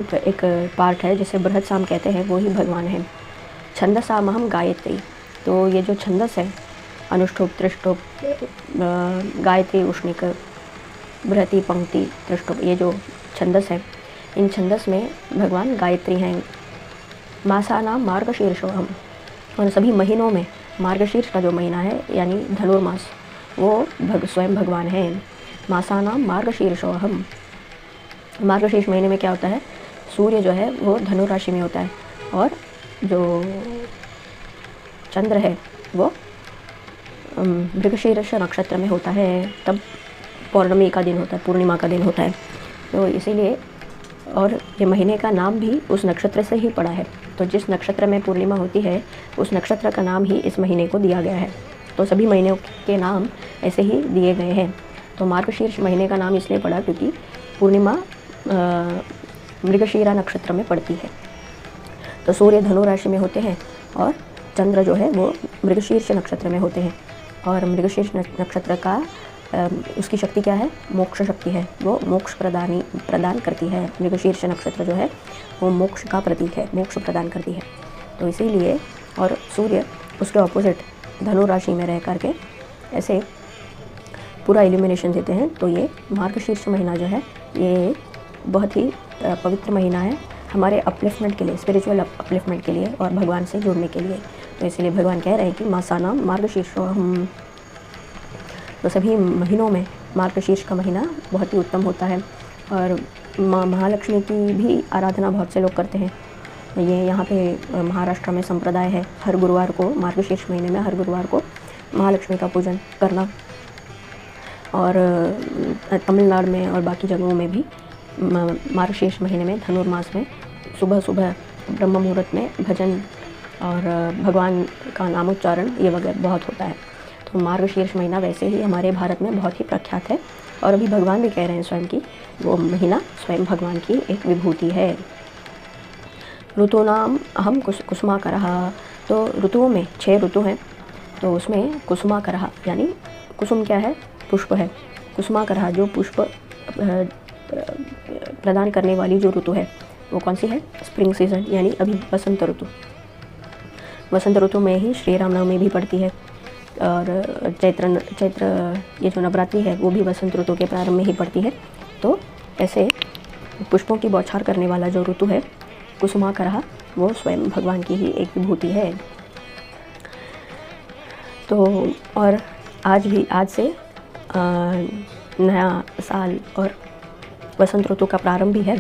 एक पार्ट है जिसे बृहत साम कहते हैं, वो ही भगवान है। छंदसामहम गायत्री, तो ये जो छंदस है, अनुष्ठुप, त्रिष्टुप, गायत्री, उष्णिक, बृहति, पंक्ति, त्रिष्टुप, ये जो छंदस है, इन छंदस में भगवान गायत्री हैं। मासानाम मार्गशीर्षोऽहम्, उन सभी महीनों में मार्गशीर्ष का जो महीना है यानी धनुर्मास, वो स्वयं भगवान है। मासानाम मार्गशीर्षोऽहम्, मार्गशीर्ष महीने में क्या होता है, सूर्य जो है वो धनु राशि में होता है और जो चंद्र है वो मृगशीर्ष नक्षत्र में होता है। तब पौर्णमी का दिन होता है, पूर्णिमा का दिन होता है, तो इसीलिए, और ये महीने का नाम भी उस नक्षत्र से ही पड़ा है। तो जिस नक्षत्र में पूर्णिमा होती है उस नक्षत्र का नाम ही इस महीने को दिया गया है। तो सभी महीनों के नाम ऐसे ही दिए गए हैं। तो मार्गशीर्ष महीने का नाम इसलिए पड़ा क्योंकि पूर्णिमा मृगशीरा नक्षत्र में पड़ती है। तो सूर्य धनु राशि में होते हैं और चंद्र जो है वो मृगशीर्ष नक्षत्र में होते हैं। और मृगशीर्ष नक्षत्र का उसकी शक्ति क्या है, मोक्ष शक्ति है, वो मोक्ष प्रदान करती है। मृगशीर्ष नक्षत्र जो है वो मोक्ष का प्रतीक है, मोक्ष प्रदान करती है। तो इसीलिए, और सूर्य उसके ऑपोजिट धनु राशि में रह करके ऐसे पूरा इल्यूमिनेशन देते हैं। तो ये मार्गशीर्ष महीना जो है ये बहुत ही पवित्र महीना है हमारे अपलिफ्टमेंट के लिए, स्पिरिचुअल अपलिफ्टमेंट के लिए और भगवान से जुड़ने के लिए। तो इसलिए भगवान कह रहे हैं कि मासानाम मार्गशीर्षोऽहम्। तो सभी महीनों में मार्गशीर्ष का महीना बहुत ही उत्तम होता है। और माँ महालक्ष्मी की भी आराधना बहुत से लोग करते हैं। ये यहाँ पे महाराष्ट्र में संप्रदाय है, हर गुरुवार को, मार्गशीर्ष महीने में हर गुरुवार को महालक्ष्मी का पूजन करना। और तमिलनाडु में और बाकी जगहों में भी मार्गशीर्ष महीने में धनुर्मास में सुबह सुबह ब्रह्म मुहूर्त में भजन और भगवान का नामोच्चारण ये वगैरह बहुत होता है। तो मार्गशीर्ष महीना वैसे ही हमारे भारत में बहुत ही प्रख्यात है। और अभी भगवान भी कह रहे हैं स्वयं की वो महीना स्वयं भगवान की एक विभूति है। ऋतूनाम अहम कुसुमाकरः, तो ऋतुओं में 6 ऋतु हैं। तो उसमें कुसुमाकरः यानी कुसुम क्या है, पुष्प है। कुसुमाकरः जो पुष्प प्रदान करने वाली जो ऋतु है वो कौन सी है, स्प्रिंग सीजन, यानी अभी वसंत ऋतु। वसंत ऋतु में ही श्री रामनवमी भी पड़ती है। और चैत्र ये जो नवरात्रि है वो भी वसंत ऋतु के प्रारंभ में ही पड़ती है। तो ऐसे पुष्पों की बौछार करने वाला जो ऋतु है कुसुमाकरः, वो स्वयं भगवान की ही एक विभूति है। तो और आज से नया साल और वसंत ऋतु का प्रारंभ भी है।